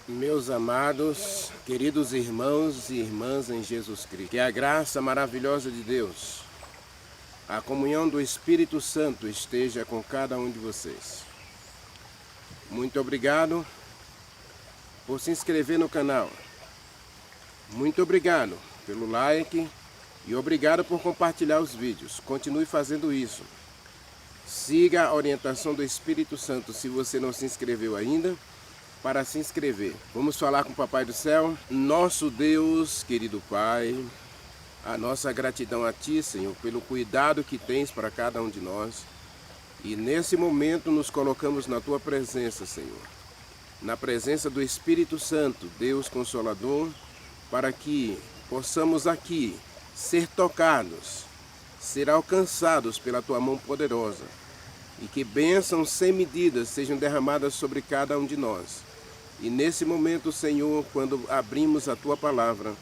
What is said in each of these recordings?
Meus amados, queridos irmãos e irmãs em Jesus Cristo, que a graça maravilhosa de Deus, a comunhão do Espírito Santo esteja com cada um de vocês. Muito obrigado por se inscrever no canal. Muito obrigado pelo like e obrigado por compartilhar os vídeos. Continue fazendo isso. Siga a orientação do Espírito Santo se você não se inscreveu ainda, para se inscrever. Vamos falar com o Papai do Céu. Nosso Deus, querido Pai, a nossa gratidão a Ti, Senhor, pelo cuidado que tens para cada um de nós. E nesse momento nos colocamos na Tua presença, Senhor. Na presença do Espírito Santo, Deus Consolador, para que possamos aqui ser tocados, ser alcançados pela Tua mão poderosa. E que bênçãos sem medidas sejam derramadas sobre cada um de nós. E nesse momento, Senhor, quando abrimos a Tua palavra,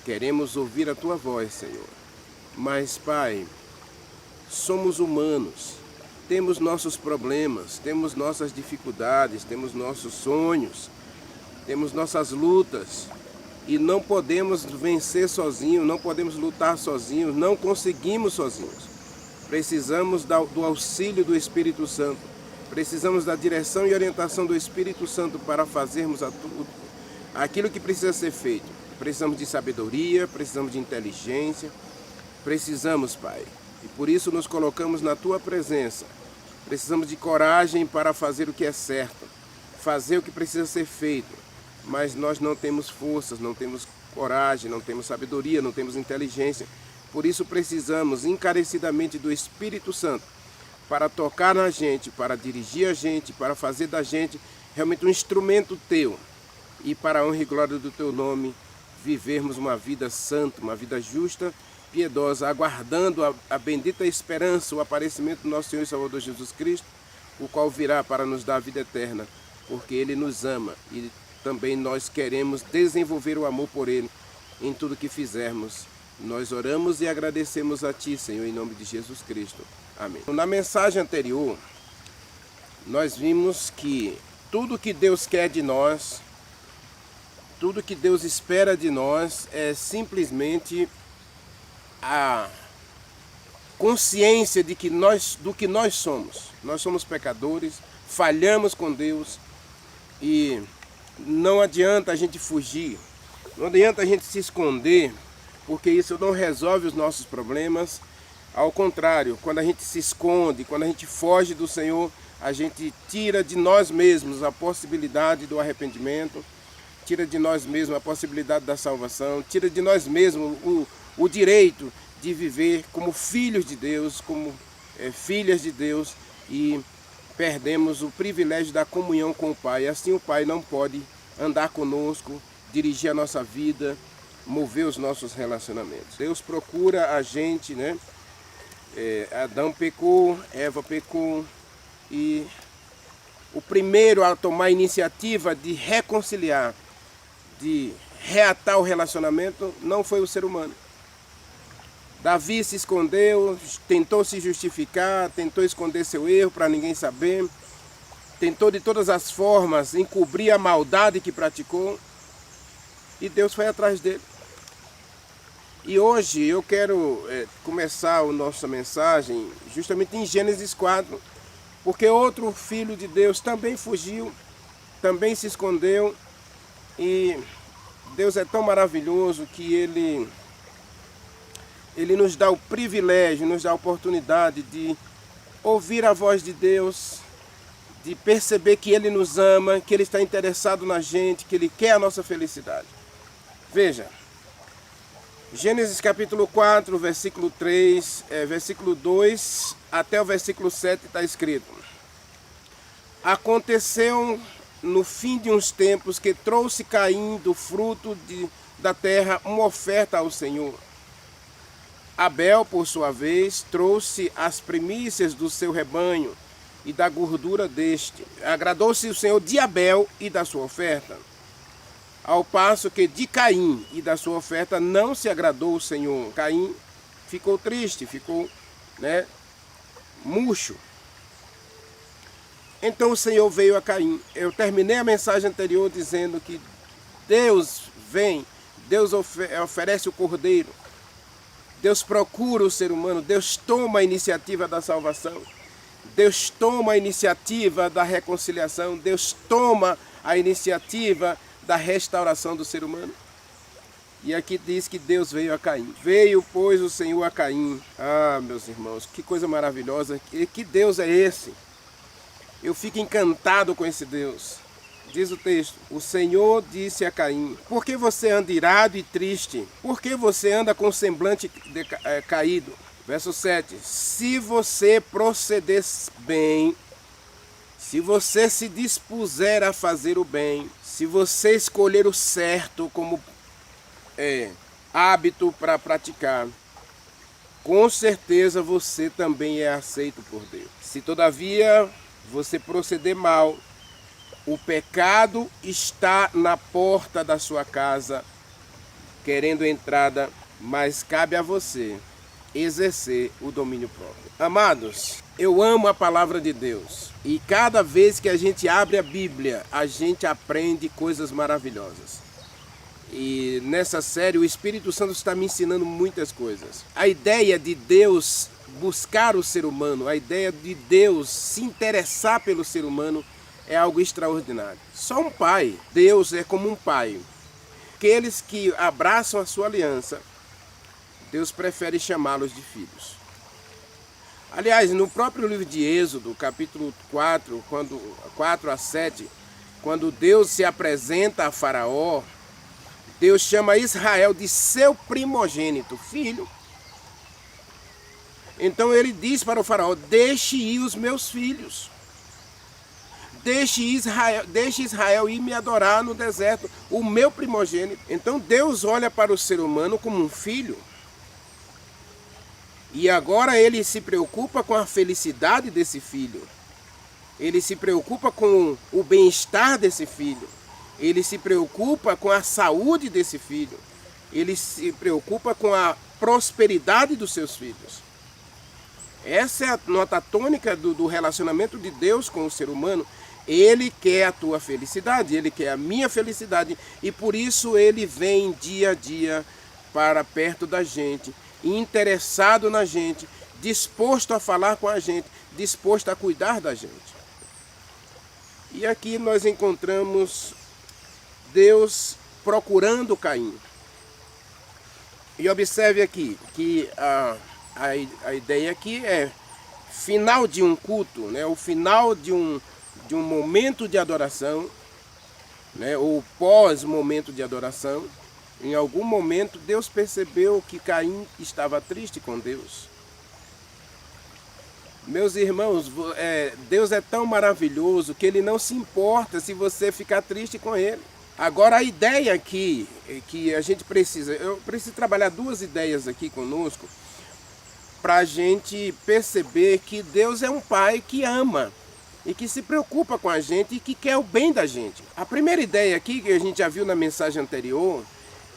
queremos ouvir a Tua voz, Senhor. Mas, Pai, somos humanos, temos nossos problemas, temos nossas dificuldades, temos nossos sonhos, temos nossas lutas. E não podemos vencer sozinhos, não podemos lutar sozinhos, não conseguimos sozinhos. Precisamos do auxílio do Espírito Santo. Precisamos da direção e orientação do Espírito Santo para fazermos aquilo que precisa ser feito. Precisamos de sabedoria, precisamos de inteligência, precisamos, Pai. E por isso nos colocamos na Tua presença. Precisamos de coragem para fazer o que é certo, fazer o que precisa ser feito. Mas nós não temos forças, não temos coragem, não temos sabedoria, não temos inteligência. Por isso precisamos encarecidamente do Espírito Santo para tocar na gente, para dirigir a gente, para fazer da gente realmente um instrumento Teu. E para a honra e glória do Teu nome, vivermos uma vida santa, uma vida justa, piedosa, aguardando a bendita esperança, o aparecimento do nosso Senhor e Salvador Jesus Cristo, o qual virá para nos dar a vida eterna, porque Ele nos ama e também nós queremos desenvolver o amor por Ele em tudo que fizermos. Nós oramos e agradecemos a Ti, Senhor, em nome de Jesus Cristo. Amém. Na mensagem anterior, nós vimos que tudo que Deus quer de nós, tudo que Deus espera de nós é simplesmente a consciência do que nós somos. Nós somos pecadores, falhamos com Deus e não adianta a gente fugir, não adianta a gente se esconder, porque isso não resolve os nossos problemas. Ao contrário, quando a gente se esconde, quando a gente foge do Senhor, a gente tira de nós mesmos a possibilidade do arrependimento, tira de nós mesmos a possibilidade da salvação, tira de nós mesmos o direito de viver como filhos de Deus, como filhas de Deus, e perdemos o privilégio da comunhão com o Pai. Assim o Pai não pode andar conosco, dirigir a nossa vida, mover os nossos relacionamentos. Deus procura a gente, né? Adão pecou, Eva pecou, e o primeiro a tomar a iniciativa de reconciliar, de reatar o relacionamento, não foi o ser humano. Davi se escondeu, tentou se justificar, tentou esconder seu erro para ninguém saber, tentou de todas as formas encobrir a maldade que praticou, e Deus foi atrás dele. E hoje eu quero começar a nossa mensagem justamente em Gênesis 4, porque outro filho de Deus também fugiu, também se escondeu, e Deus é tão maravilhoso que Ele nos dá o privilégio, nos dá a oportunidade de ouvir a voz de Deus, de perceber que Ele nos ama, que Ele está interessado na gente, que Ele quer a nossa felicidade. Veja, Gênesis capítulo 4, versículo 3, versículo 2 até o versículo 7 está escrito: Aconteceu no fim de uns tempos que trouxe Caim do fruto da terra uma oferta ao Senhor. Abel, por sua vez, trouxe as primícias do seu rebanho e da gordura deste. Agradou-se o Senhor de Abel e da sua oferta, ao passo que de Caim e da sua oferta não se agradou o Senhor. Caim ficou triste, ficou murcho. Então o Senhor veio a Caim. Eu terminei a mensagem anterior dizendo que Deus vem, Deus oferece o cordeiro, Deus procura o ser humano, Deus toma a iniciativa da salvação, Deus toma a iniciativa da reconciliação, Deus toma a iniciativa da restauração do ser humano. E aqui diz que Deus veio a Caim. Veio, pois, o Senhor a Caim. Ah, meus irmãos, que coisa maravilhosa. Que Deus é esse? Eu fico encantado com esse Deus. Diz o texto: o Senhor disse a Caim: por que você anda irado e triste? Por que você anda com o semblante caído? Verso 7. Se você proceder bem, se você se dispuser a fazer o bem, se você escolher o certo como hábito para praticar, com certeza você também é aceito por Deus. Se todavia você proceder mal, o pecado está na porta da sua casa, querendo entrada, mas cabe a você exercer o domínio próprio. Amados, eu amo a palavra de Deus e cada vez que a gente abre a Bíblia, a gente aprende coisas maravilhosas. E nessa série o Espírito Santo está me ensinando muitas coisas. A ideia de Deus buscar o ser humano, a ideia de Deus se interessar pelo ser humano é algo extraordinário. Só um pai, Deus é como um pai. Aqueles que abraçam a sua aliança, Deus prefere chamá-los de filhos. Aliás, no próprio livro de Êxodo, capítulo 4, 4 a 7, quando Deus se apresenta a Faraó, Deus chama Israel de seu primogênito, filho. Então ele diz para o faraó: deixe ir os meus filhos. Deixe Israel ir me adorar no deserto, o meu primogênito. Então Deus olha para o ser humano como um filho. E agora ele se preocupa com a felicidade desse filho. Ele se preocupa com o bem-estar desse filho. Ele se preocupa com a saúde desse filho. Ele se preocupa com a prosperidade dos seus filhos. Essa é a nota tônica do relacionamento de Deus com o ser humano. Ele quer a tua felicidade, ele quer a minha felicidade. E por isso ele vem dia a dia para perto da gente, interessado na gente, disposto a falar com a gente, disposto a cuidar da gente. E aqui nós encontramos Deus procurando Caim. E observe aqui que a ideia aqui é final de um culto, né? O final de um momento de adoração, né? Ou pós-momento de adoração. Em algum momento Deus percebeu que Caim estava triste com Deus. Meus irmãos, Deus é tão maravilhoso que Ele não se importa se você ficar triste com Ele. Agora a ideia aqui é que a gente eu preciso trabalhar duas ideias aqui conosco para a gente perceber que Deus é um pai que ama e que se preocupa com a gente e que quer o bem da gente. A primeira ideia aqui, que a gente já viu na mensagem anterior,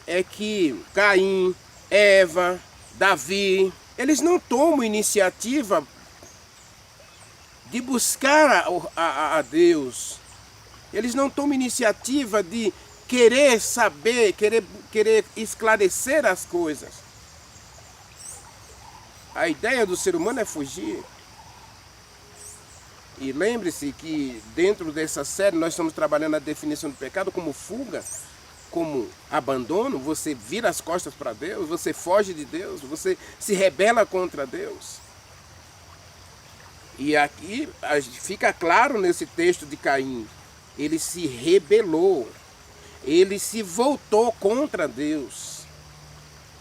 é que Caim, Eva, Davi, eles não tomam iniciativa de buscar a Deus. Eles não tomam iniciativa de querer saber, querer esclarecer as coisas. A ideia do ser humano é fugir. E lembre-se que dentro dessa série nós estamos trabalhando a definição do pecado como fuga, como abandono. Você vira as costas para Deus, você foge de Deus, você se rebela contra Deus. E aqui fica claro nesse texto de Caim, ele se rebelou, ele se voltou contra Deus,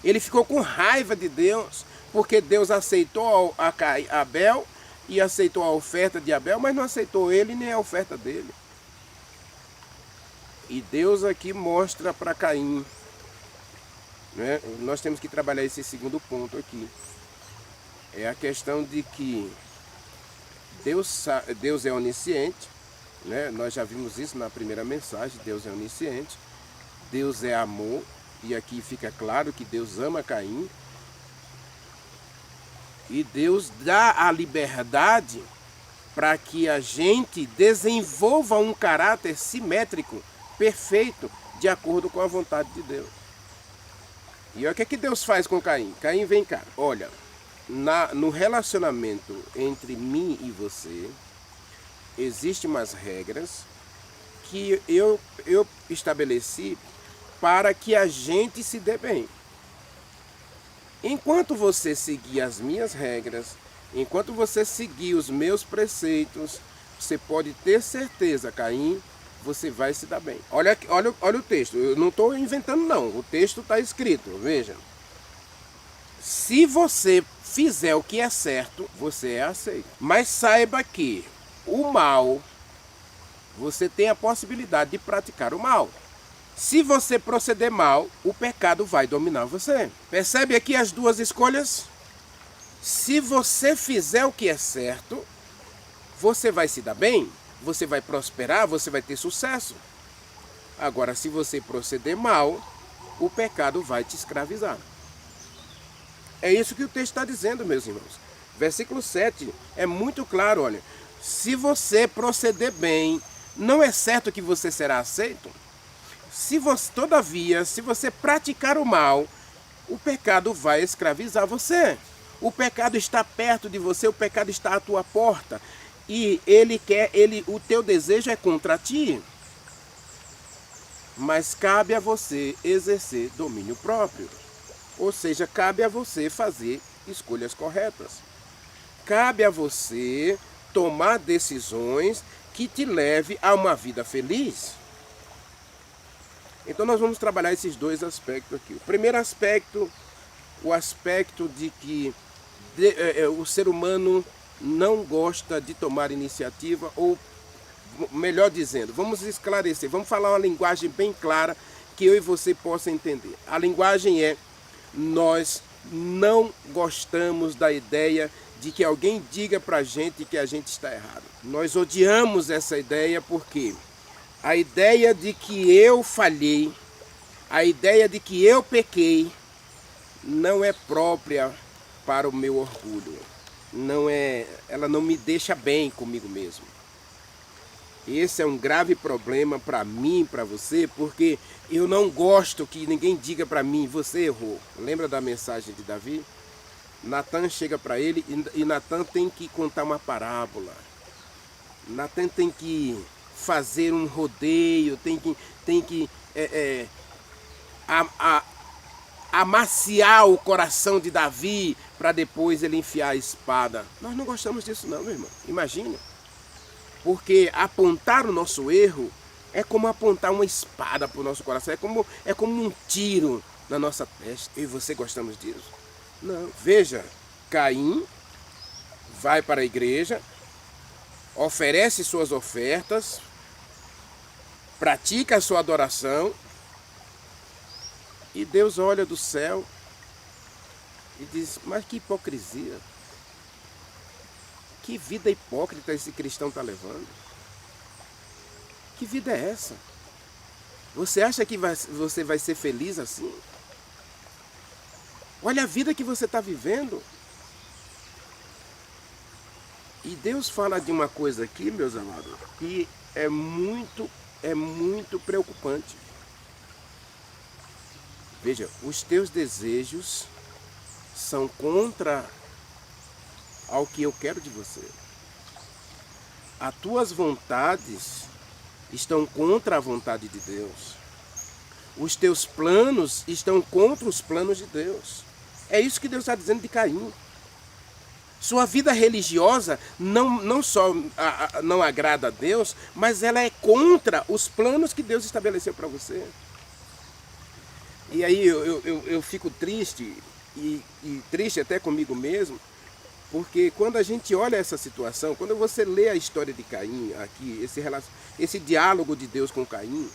ele ficou com raiva de Deus, porque Deus aceitou a Abel e aceitou a oferta de Abel, mas não aceitou ele nem a oferta dele. E Deus aqui mostra para Caim, né? Nós temos que trabalhar esse segundo ponto aqui, é a questão de que Deus é onisciente, né? Nós já vimos isso na primeira mensagem. Deus é onisciente, Deus é amor, e aqui fica claro que Deus ama Caim, e Deus dá a liberdade para que a gente desenvolva um caráter simétrico, perfeito, de acordo com a vontade de Deus. E olha o que Deus faz com Caim. Caim, vem cá. Olha, no relacionamento entre mim e você, existem umas regras que eu estabeleci para que a gente se dê bem. Enquanto você seguir as minhas regras, enquanto você seguir os meus preceitos, você pode ter certeza, Caim, você vai se dar bem. Olha o texto, eu não estou inventando não, o texto está escrito, veja. Se você fizer o que é certo, você é aceito. Mas saiba que o mal, você tem a possibilidade de praticar o mal. Se você proceder mal, o pecado vai dominar você. Percebe aqui as duas escolhas? Se você fizer o que é certo, você vai se dar bem, você vai prosperar, você vai ter sucesso. Agora, se você proceder mal, o pecado vai te escravizar. É isso que o texto está dizendo, meus irmãos. Versículo 7 é muito claro, olha. Se você proceder bem, não é certo que você será aceito? Todavia, se você praticar o mal, o pecado vai escravizar você. O pecado está perto de você, o pecado está à tua porta. E o teu desejo é contra ti. Mas cabe a você exercer domínio próprio. Ou seja, cabe a você fazer escolhas corretas. Cabe a você tomar decisões que te leve a uma vida feliz. Então nós vamos trabalhar esses dois aspectos aqui. O primeiro aspecto, o aspecto de que o ser humano não gosta de tomar iniciativa, ou melhor dizendo, vamos esclarecer, vamos falar uma linguagem bem clara que eu e você possa entender. A linguagem é: nós não gostamos da ideia de que alguém diga pra gente que a gente está errado. Nós odiamos essa ideia porque a ideia de que eu falhei, a ideia de que eu pequei, não é própria para o meu orgulho. Ela não me deixa bem comigo mesmo. Esse é um grave problema para mim, para você, porque eu não gosto que ninguém diga para mim: você errou. Lembra da mensagem de Davi? Natan chega para ele e Natan tem que contar uma parábola. Natan tem que fazer um rodeio, tem que amaciar o coração de Davi para depois ele enfiar a espada. Nós não gostamos disso não, meu irmão. Imagina. Porque apontar o nosso erro é como apontar uma espada para o nosso coração. É como um tiro na nossa testa. Eu e você gostamos disso? Não. Veja, Caim vai para a igreja, oferece suas ofertas, pratica a sua adoração, e Deus olha do céu e diz: mas que hipocrisia. Que vida hipócrita esse cristão está levando? Que vida é essa? Você acha que você vai ser feliz assim? Olha a vida que você está vivendo. E Deus fala de uma coisa aqui, meus amados, que é muito preocupante. Veja, os teus desejos são contra ao que eu quero de você. As tuas vontades estão contra a vontade de Deus. Os teus planos estão contra os planos de Deus. É isso que Deus está dizendo de Caim. Sua vida religiosa não só não agrada a Deus, mas ela é contra os planos que Deus estabeleceu para você. E aí eu fico triste, e triste até comigo mesmo, porque quando a gente olha essa situação, quando você lê a história de Caim aqui, esse diálogo de Deus com Caim,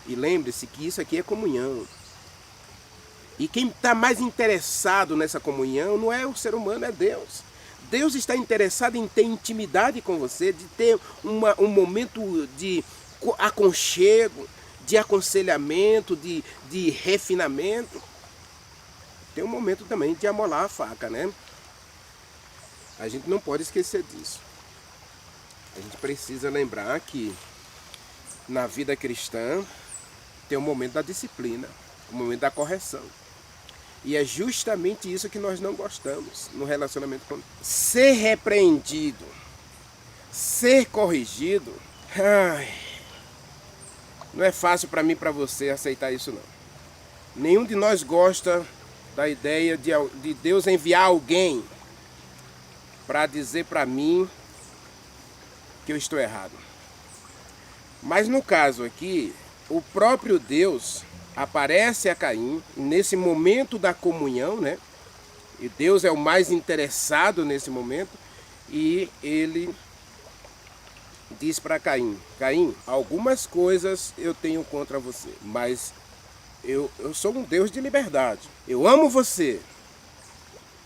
e lembre-se que isso aqui é comunhão. E quem está mais interessado nessa comunhão não é o ser humano, é Deus. Deus está interessado em ter intimidade com você, de ter um momento de aconchego, de aconselhamento, de refinamento. Tem um momento também de amolar a faca, né? A gente não pode esquecer disso. A gente precisa lembrar que na vida cristã tem o momento da disciplina, o momento da correção. E é justamente isso que nós não gostamos no relacionamento com Deus. Ser repreendido, ser corrigido, não é fácil para mim e para você aceitar isso não. Nenhum de nós gosta da ideia de Deus enviar alguém para dizer para mim que eu estou errado. Mas no caso aqui, o próprio Deus aparece a Caim nesse momento da comunhão, né? E Deus é o mais interessado nesse momento, e ele diz para Caim: Caim, algumas coisas eu tenho contra você, mas eu sou um Deus de liberdade. Eu amo você,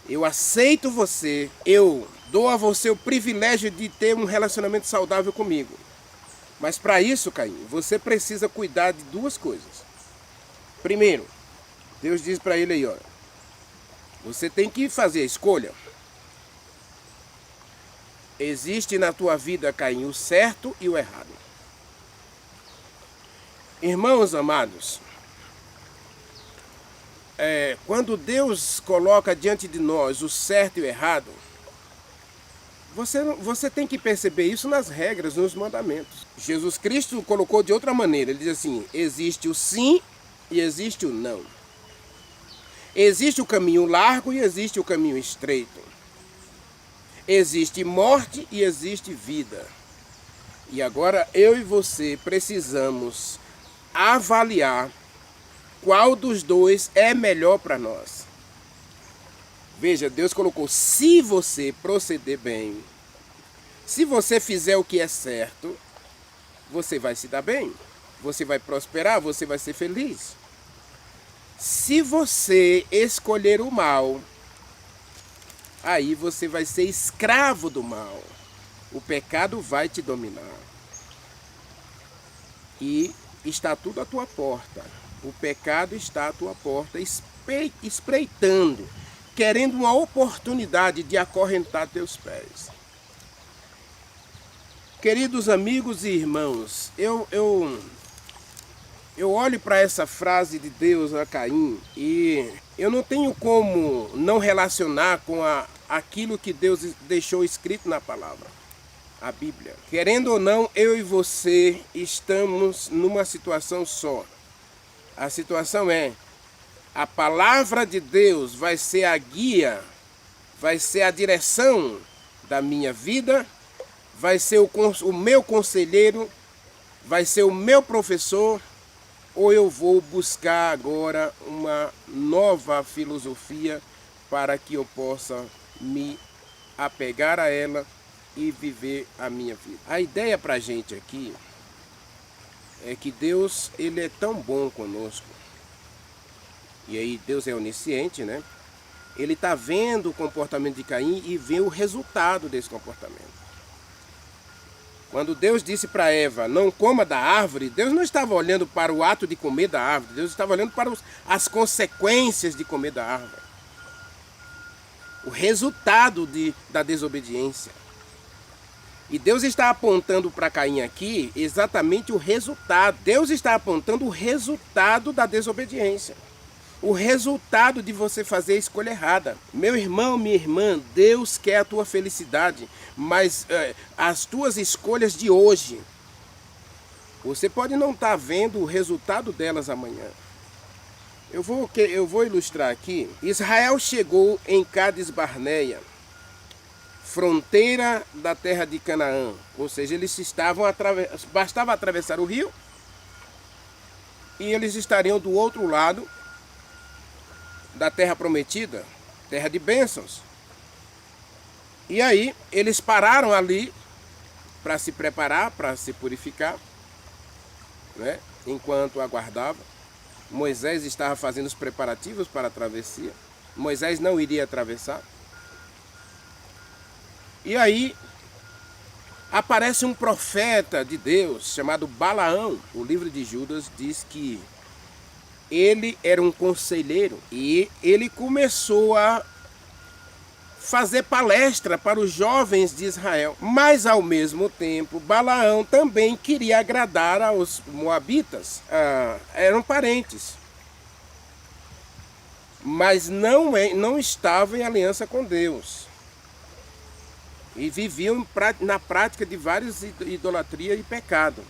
eu aceito você, eu dou a você o privilégio de ter um relacionamento saudável comigo. Mas para isso, Caim, você precisa cuidar de duas coisas. Primeiro, Deus diz para ele aí, ó, você tem que fazer a escolha. Existe na tua vida, Caim, o certo e o errado. Irmãos amados, quando Deus coloca diante de nós o certo e o errado, você tem que perceber isso nas regras, nos mandamentos. Jesus Cristo colocou de outra maneira, ele diz assim, existe o sim e existe o não. Existe o caminho largo e existe o caminho estreito. Existe morte e existe vida. E agora eu e você precisamos avaliar qual dos dois é melhor para nós. Veja, Deus colocou, se você proceder bem, se você fizer o que é certo, você vai se dar bem, você vai prosperar, você vai ser feliz. Se você escolher o mal, aí você vai ser escravo do mal. O pecado vai te dominar. E está tudo à tua porta. O pecado está à tua porta, espreitando, querendo uma oportunidade de acorrentar teus pés. Queridos amigos e irmãos, eu olho para essa frase de Deus a Caim e eu não tenho como não relacionar com aquilo que Deus deixou escrito na palavra, a Bíblia. Querendo ou não, eu e você estamos numa situação só. A situação é, a palavra de Deus vai ser a guia, vai ser a direção da minha vida, vai ser o meu conselheiro, vai ser o meu professor, ou eu vou buscar agora uma nova filosofia para que eu possa me apegar a ela e viver a minha vida. A ideia para a gente aqui é que Deus, ele é tão bom conosco. E aí Deus é onisciente, né? Ele está vendo o comportamento de Caim e vê o resultado desse comportamento. Quando Deus disse para Eva, não coma da árvore, Deus não estava olhando para o ato de comer da árvore, Deus estava olhando para as consequências de comer da árvore. O resultado da desobediência. E Deus está apontando para Caim aqui exatamente o resultado. Deus está apontando o resultado da desobediência. O resultado de você fazer a escolha errada. Meu irmão, minha irmã, Deus quer a tua felicidade, mas as tuas escolhas de hoje, você pode não estar vendo o resultado delas amanhã. Eu vou ilustrar aqui. Israel chegou em Cádiz Barneia, fronteira da terra de Canaã. Ou seja, eles bastava atravessar o rio e eles estariam do outro lado da terra prometida, terra de bênçãos. E aí eles pararam ali para se preparar, para se purificar, né? Enquanto aguardavam. Moisés estava fazendo os preparativos para a travessia. Moisés não iria atravessar. E aí aparece um profeta de Deus chamado Balaão. O livro de Judas diz que ele era um conselheiro e ele começou a fazer palestra para os jovens de Israel. Mas, ao mesmo tempo, Balaão também queria agradar aos moabitas. Eram parentes. Mas não estavam em aliança com Deus. E viviam na prática de várias idolatrias e pecado.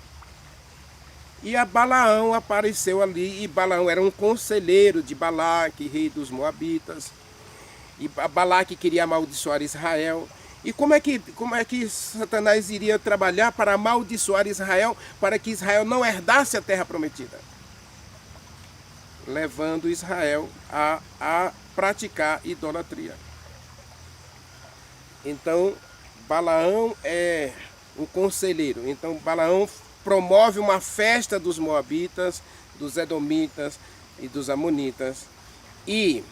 E a Balaão apareceu ali, e Balaão era um conselheiro de Balaque, rei dos moabitas. E Balaque queria amaldiçoar Israel. E como é que Satanás iria trabalhar para amaldiçoar Israel, para que Israel não herdasse a terra prometida? Levando Israel a praticar idolatria. Então, Balaão é um conselheiro. Então, Balaão promove uma festa dos moabitas, dos edomitas e dos amonitas. E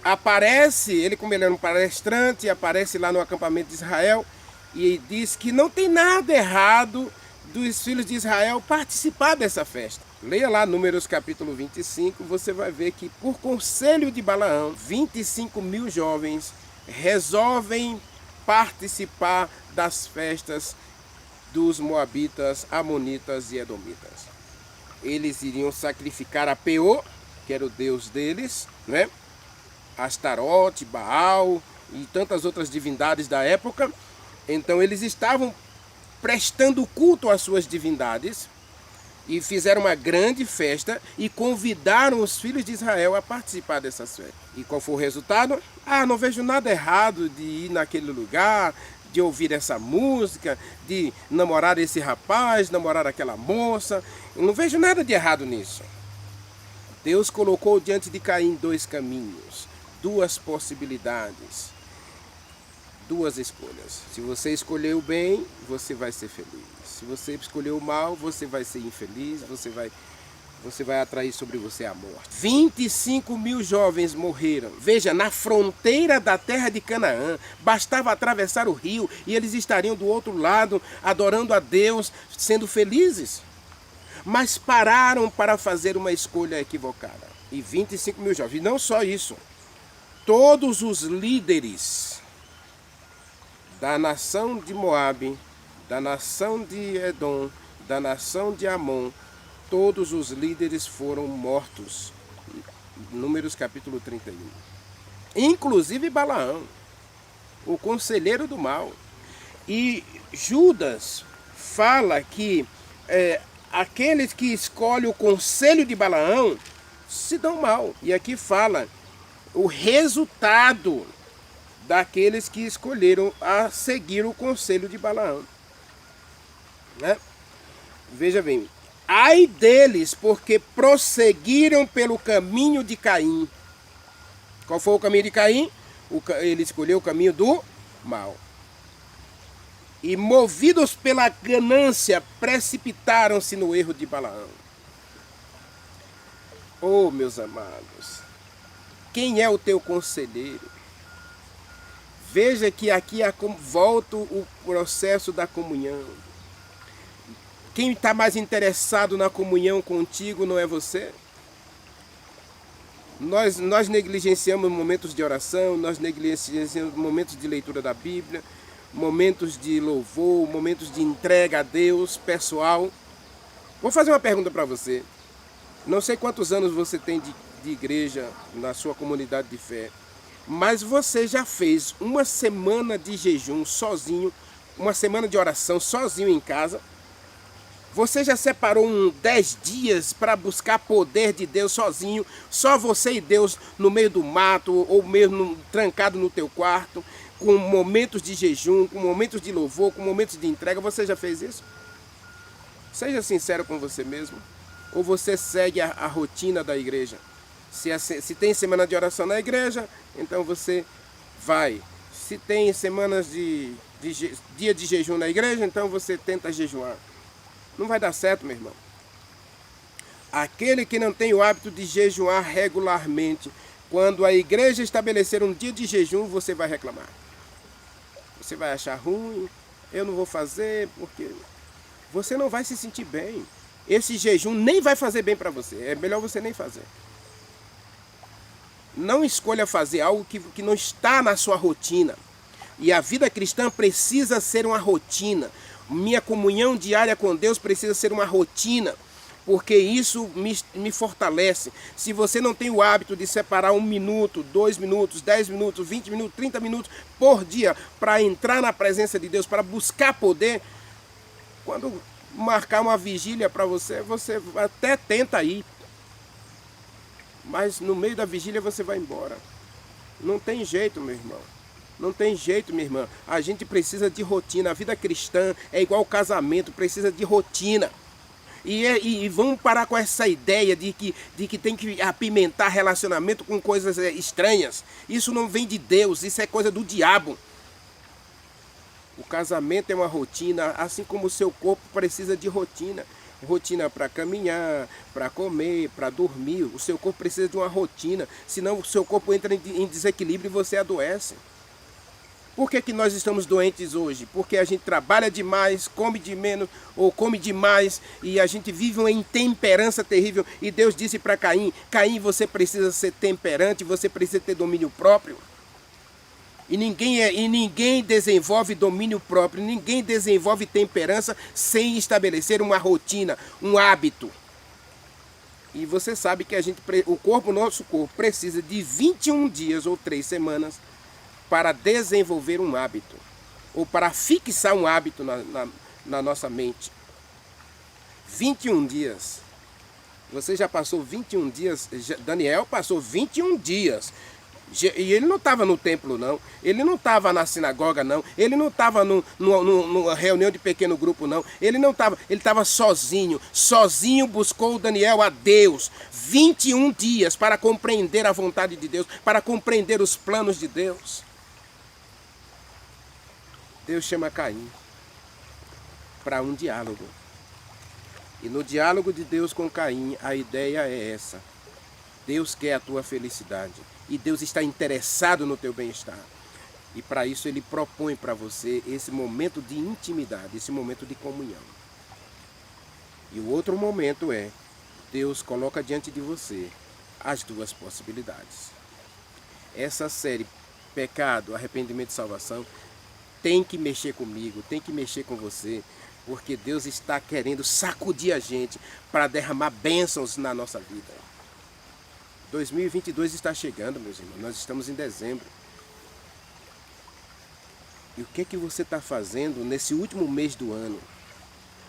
aparece, ele como ele era um palestrante, aparece lá no acampamento de Israel e diz que não tem nada errado dos filhos de Israel participar dessa festa. Leia lá Números capítulo 25, você vai ver que por conselho de Balaão, 25 mil jovens resolvem participar das festas dos moabitas, amonitas e edomitas. Eles iriam sacrificar a Peor, que era o deus deles, né? Astarote, Baal e tantas outras divindades da época. Então eles estavam prestando culto às suas divindades e fizeram uma grande festa e convidaram os filhos de Israel a participar dessas festas. E qual foi o resultado? Não vejo nada errado de ir naquele lugar, de ouvir essa música, de namorar esse rapaz, namorar aquela moça. Eu não vejo nada de errado nisso. Deus colocou diante de Caim dois caminhos, duas possibilidades, duas escolhas. Se você escolher o bem, você vai ser feliz. Se você escolher o mal, você vai ser infeliz, você vai atrair sobre você a morte. 25 mil jovens morreram. Veja, na fronteira da terra de Canaã, bastava atravessar o rio e eles estariam do outro lado, adorando a Deus, sendo felizes. Mas pararam para fazer uma escolha equivocada. E 25 mil jovens. E não só isso. Todos os líderes da nação de Moabe, da nação de Edom, da nação de Amon, todos os líderes foram mortos. Números capítulo 31. Inclusive Balaão, o conselheiro do mal. E Judas fala que aqueles que escolhem o conselho de Balaão se dão mal. E aqui fala o resultado daqueles que escolheram a seguir o conselho de Balaão. Né? Veja bem, ai deles, porque prosseguiram pelo caminho de Caim. Qual foi o caminho de Caim? Ele escolheu o caminho do mal. E movidos pela ganância, precipitaram-se no erro de Balaão. Oh, meus amados, quem é o teu conselheiro? Veja que aqui volta o processo da comunhão. Quem está mais interessado na comunhão contigo não é você? Nós negligenciamos momentos de oração, nós negligenciamos momentos de leitura da Bíblia, momentos de louvor, momentos de entrega a Deus, pessoal. Vou fazer uma pergunta para você. Não sei quantos anos você tem de igreja na sua comunidade de fé, mas você já fez uma semana de jejum sozinho, uma semana de oração sozinho em casa? Você já separou 10 dias para buscar poder de Deus sozinho, só você e Deus no meio do mato, ou mesmo trancado no teu quarto, com momentos de jejum, com momentos de louvor, com momentos de entrega? Você já fez isso? Seja sincero com você mesmo. Ou você segue a rotina da igreja? Se tem semana de oração na igreja, então você vai. Se tem semanas dia de jejum na igreja, então você tenta jejuar. Não vai dar certo, meu irmão. Aquele que não tem o hábito de jejuar regularmente, quando a igreja estabelecer um dia de jejum, você vai reclamar. Você vai achar ruim, eu não vou fazer, porque você não vai se sentir bem. Esse jejum nem vai fazer bem para você, é melhor você nem fazer. Não escolha fazer algo que não está na sua rotina. E a vida cristã precisa ser uma rotina. Minha comunhão diária com Deus precisa ser uma rotina, porque isso me fortalece. Se você não tem o hábito de separar 1 minuto, 2 minutos, 10 minutos, 20 minutos, 30 minutos por dia para entrar na presença de Deus, para buscar poder, quando marcar uma vigília para você, você até tenta ir, mas no meio da vigília você vai embora. Não tem jeito, meu irmão. Não tem jeito, minha irmã. A gente precisa de rotina. A vida cristã é igual ao casamento, precisa de rotina. E vamos parar com essa ideia de que tem que apimentar relacionamento com coisas estranhas. Isso não vem de Deus, isso é coisa do diabo. O casamento é uma rotina, assim como o seu corpo precisa de rotina. Rotina para caminhar, para comer, para dormir. O seu corpo precisa de uma rotina, senão o seu corpo entra em desequilíbrio e você adoece. Por que nós estamos doentes hoje? Porque a gente trabalha demais, come de menos ou come demais e a gente vive uma intemperança terrível. E Deus disse para Caim, Caim, você precisa ser temperante, você precisa ter domínio próprio. E ninguém desenvolve domínio próprio, ninguém desenvolve temperança sem estabelecer uma rotina, um hábito. E você sabe que o nosso corpo precisa de 21 dias ou 3 semanas para desenvolver um hábito, ou para fixar um hábito na nossa mente. 21 dias. Você já passou 21 dias? Daniel passou 21 dias. E ele não estava no templo, não. Ele não estava na sinagoga, não. Ele não estava numa reunião de pequeno grupo, não. Ele estava sozinho. Sozinho buscou Daniel a Deus. 21 dias para compreender a vontade de Deus, para compreender os planos de Deus. Deus chama Caim para um diálogo. E no diálogo de Deus com Caim, a ideia é essa. Deus quer a tua felicidade. E Deus está interessado no teu bem-estar. E para isso Ele propõe para você esse momento de intimidade, esse momento de comunhão. E o outro momento é, Deus coloca diante de você as duas possibilidades. Essa série, Pecado, Arrependimento e Salvação, tem que mexer comigo, tem que mexer com você, porque Deus está querendo sacudir a gente para derramar bênçãos na nossa vida. 2022 está chegando, meus irmãos, nós estamos em dezembro. E o que você está fazendo nesse último mês do ano?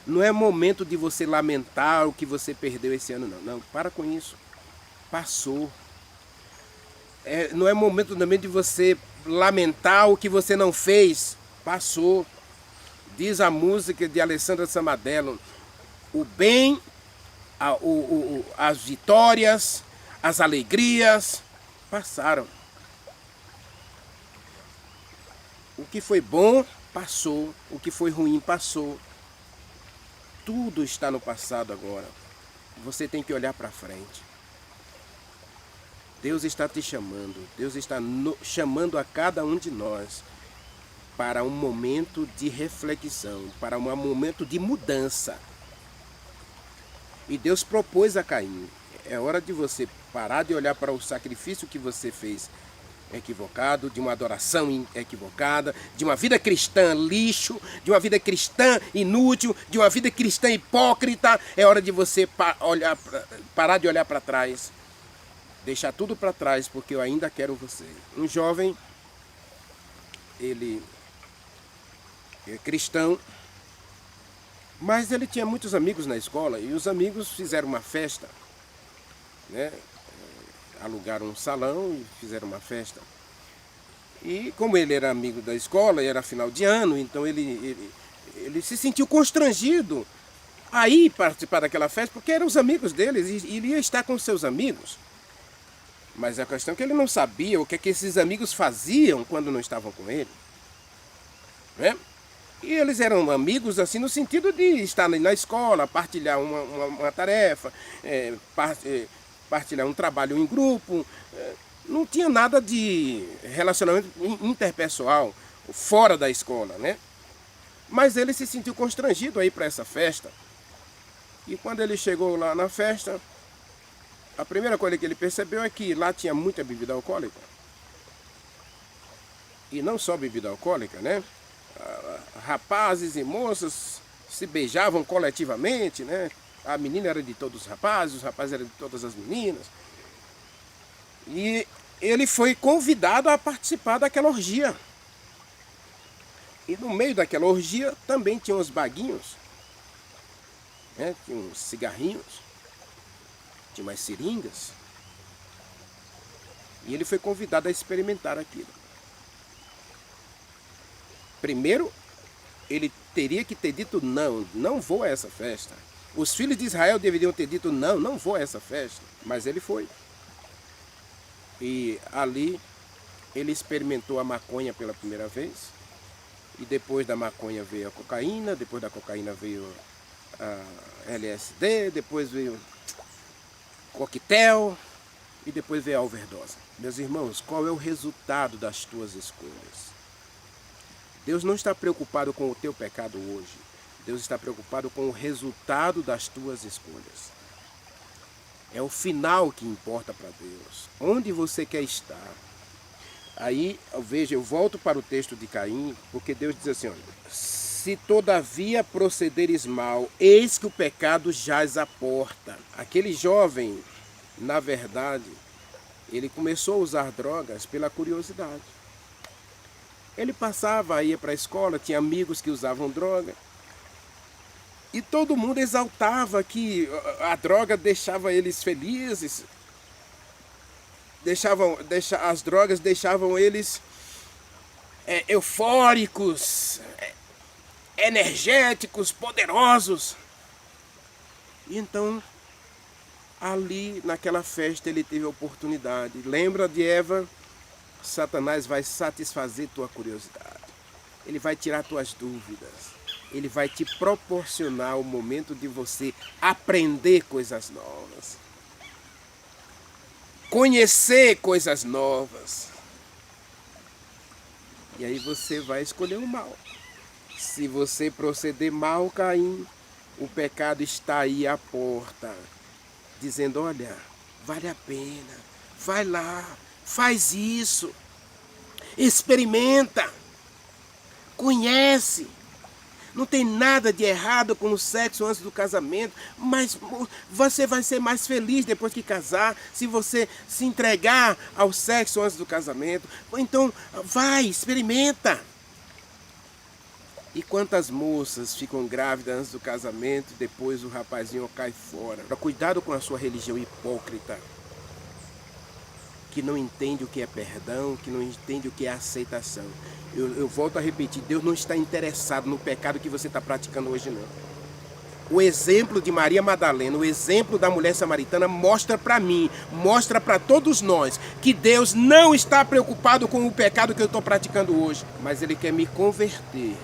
Não é momento de você lamentar o que você perdeu esse ano, não. Não, para com isso. Passou. Não é momento também de você lamentar o que você não fez. Passou. Diz a música de Alessandra Samadello, o bem, as vitórias, as alegrias passaram. O que foi bom, passou. O que foi ruim, passou. Tudo está no passado agora. Você tem que olhar para frente. Deus está te chamando. Deus está chamando a cada um de nós para um momento de reflexão, para um momento de mudança. E Deus propôs a Caim, é hora de você parar de olhar para o sacrifício que você fez equivocado, de uma adoração equivocada, de uma vida cristã lixo, de uma vida cristã inútil, de uma vida cristã hipócrita. É hora de você parar de olhar para trás, deixar tudo para trás, porque eu ainda quero você. Um jovem, ele é cristão, mas ele tinha muitos amigos na escola e os amigos fizeram uma festa, né? Alugaram um salão e fizeram uma festa. E como ele era amigo da escola, era final de ano, então ele se sentiu constrangido a ir participar daquela festa, porque eram os amigos dele, e ele ia estar com seus amigos. Mas a questão é que ele não sabia o que esses amigos faziam quando não estavam com ele, né? E eles eram amigos assim no sentido de estar na escola, partilhar uma tarefa, partilhar um trabalho em grupo. Não tinha nada de relacionamento interpessoal fora da escola, né? Mas ele se sentiu constrangido a ir para essa festa. E quando ele chegou lá na festa, A primeira coisa que ele percebeu é que lá tinha muita bebida alcoólica. E não só bebida alcoólica, né? Rapazes e moças se beijavam coletivamente, né? A menina era de todos os rapazes eram de todas as meninas. E ele foi convidado a participar daquela orgia. E no meio daquela orgia também tinha uns baguinhos, né? Tinha uns cigarrinhos, tinha umas seringas. E ele foi convidado a experimentar aquilo. Primeiro, ele teria que ter dito não, não vou a essa festa. Os filhos de Israel deveriam ter dito não, não vou a essa festa. Mas ele foi. E ali ele experimentou a maconha pela primeira vez. E depois da maconha veio a cocaína, depois da cocaína veio a LSD, depois veio coquetel e depois veio a overdose. Meus irmãos, qual é o resultado das tuas escolhas? Deus não está preocupado com o teu pecado hoje. Deus está preocupado com o resultado das tuas escolhas. É o final que importa para Deus. Onde você quer estar? Aí, veja, eu volto para o texto de Caim, porque Deus diz assim, olha, se todavia procederes mal, eis que o pecado jaz à porta. Aquele jovem, na verdade, ele começou a usar drogas pela curiosidade. Ele passava, ia para a escola, tinha amigos que usavam droga. E todo mundo exaltava que a droga deixava eles felizes. As drogas deixavam eles eufóricos, energéticos, poderosos. E então, ali naquela festa ele teve a oportunidade. Lembra de Eva? Satanás vai satisfazer tua curiosidade. Ele vai tirar tuas dúvidas. Ele vai te proporcionar o momento de você aprender coisas novas. Conhecer coisas novas. E aí você vai escolher o mal. Se você proceder mal, Caim, o pecado está aí à porta, dizendo, olha, vale a pena, vai lá, faz isso, experimenta, conhece. Não tem nada de errado com o sexo antes do casamento, mas você vai ser mais feliz depois que casar, se você se entregar ao sexo antes do casamento. Então, vai, experimenta. E quantas moças ficam grávidas antes do casamento, depois o rapazinho cai fora. Cuidado com a sua religião hipócrita, que não entende o que é perdão, que não entende o que é aceitação. Eu volto a repetir, Deus não está interessado no pecado que você está praticando hoje, não. O exemplo de Maria Madalena, o exemplo da mulher samaritana mostra para mim, mostra para todos nós, que Deus não está preocupado com o pecado que eu estou praticando hoje, mas Ele quer me converter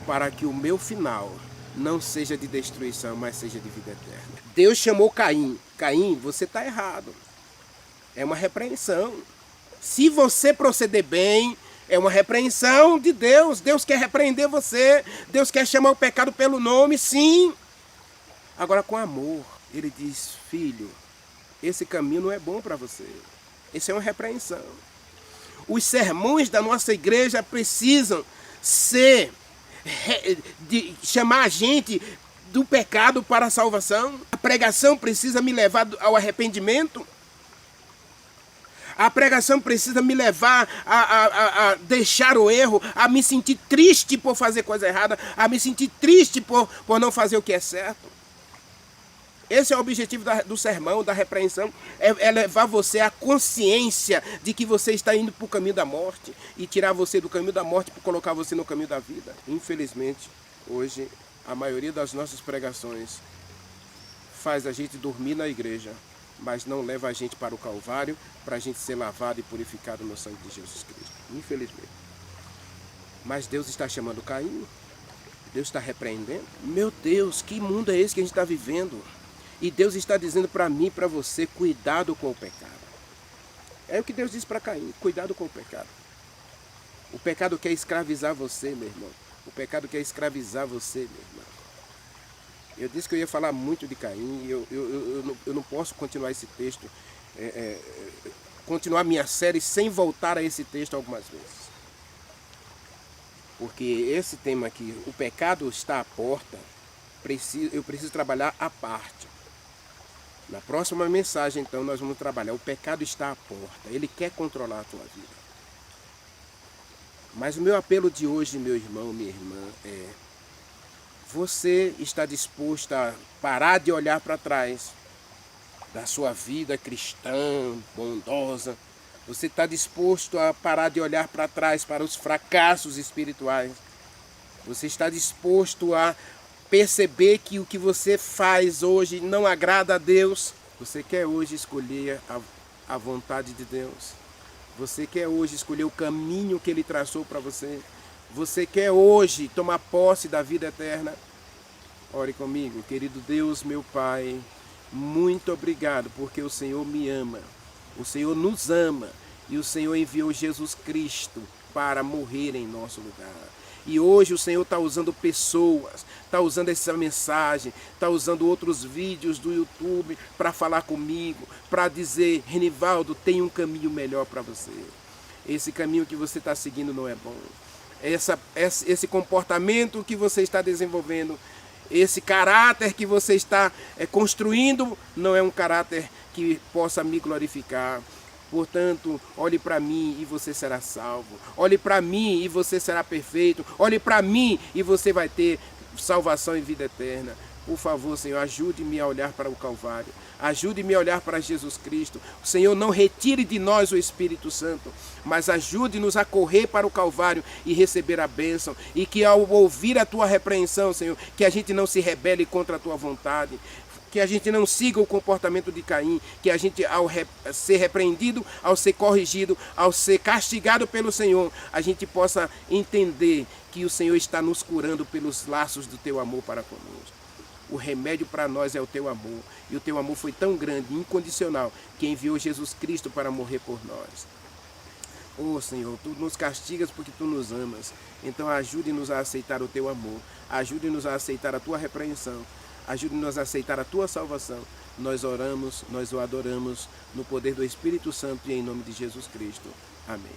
para que o meu final não seja de destruição, mas seja de vida eterna. Deus chamou Caim. Caim, você está errado. É uma repreensão. Se você proceder bem, é uma repreensão de Deus. Deus quer repreender você. Deus quer chamar o pecado pelo nome, sim. Agora com amor. Ele diz, filho, esse caminho não é bom para você. Isso é uma repreensão. Os sermões da nossa igreja precisam chamar a gente do pecado para a salvação. A pregação precisa me levar ao arrependimento. A pregação precisa me levar a deixar o erro, a me sentir triste por fazer coisa errada, a me sentir triste por não fazer o que é certo. Esse é o objetivo do sermão, da repreensão, é levar você à consciência de que você está indo para o caminho da morte e tirar você do caminho da morte para colocar você no caminho da vida. Infelizmente, hoje, a maioria das nossas pregações faz a gente dormir na igreja, mas não leva a gente para o Calvário, para a gente ser lavado e purificado no sangue de Jesus Cristo. Infelizmente. Mas Deus está chamando Caim. Deus está repreendendo. Meu Deus, que mundo é esse que a gente está vivendo? E Deus está dizendo para mim e para você, cuidado com o pecado. É o que Deus diz para Caim, cuidado com o pecado. O pecado quer escravizar você, meu irmão. O pecado quer escravizar você, meu irmão. Eu disse que eu ia falar muito de Caim, e eu não posso continuar esse texto, continuar minha série sem voltar a esse texto algumas vezes. Porque esse tema aqui, o pecado está à porta, eu preciso trabalhar à parte. Na próxima mensagem, então, nós vamos trabalhar. O pecado está à porta, ele quer controlar a tua vida. Mas o meu apelo de hoje, meu irmão, minha irmã, é: você está disposto a parar de olhar para trás da sua vida cristã, bondosa? Você está disposto a parar de olhar para trás para os fracassos espirituais? Você está disposto a perceber que o que você faz hoje não agrada a Deus? Você quer hoje escolher a vontade de Deus? Você quer hoje escolher o caminho que Ele traçou para você? Você quer hoje tomar posse da vida eterna? Ore comigo. Querido Deus, meu Pai, muito obrigado porque o Senhor me ama. O Senhor nos ama e o Senhor enviou Jesus Cristo para morrer em nosso lugar. E hoje o Senhor está usando pessoas, está usando essa mensagem, está usando outros vídeos do YouTube para falar comigo, para dizer: Renivaldo, tem um caminho melhor para você. Esse caminho que você está seguindo não é bom. Esse comportamento que você está desenvolvendo, esse caráter que você está construindo, não é um caráter que possa me glorificar. Portanto, olhe para mim e você será salvo. Olhe para mim e você será perfeito. Olhe para mim e você vai ter salvação e vida eterna. Por favor, Senhor, ajude-me a olhar para o Calvário. Ajude-me a olhar para Jesus Cristo. O Senhor, não retire de nós o Espírito Santo, mas ajude-nos a correr para o Calvário e receber a bênção. E que ao ouvir a tua repreensão, Senhor, que a gente não se rebele contra a tua vontade. Que a gente não siga o comportamento de Caim, que a gente, ao ser repreendido, ao ser corrigido, ao ser castigado pelo Senhor, a gente possa entender que o Senhor está nos curando pelos laços do teu amor para conosco. O remédio para nós é o teu amor, e o teu amor foi tão grande, incondicional, que enviou Jesus Cristo para morrer por nós. Oh Senhor, tu nos castigas porque tu nos amas, então ajude-nos a aceitar o teu amor, ajude-nos a aceitar a tua repreensão, ajude-nos a aceitar a tua salvação. Nós oramos, nós o adoramos no poder do Espírito Santo e em nome de Jesus Cristo. Amém.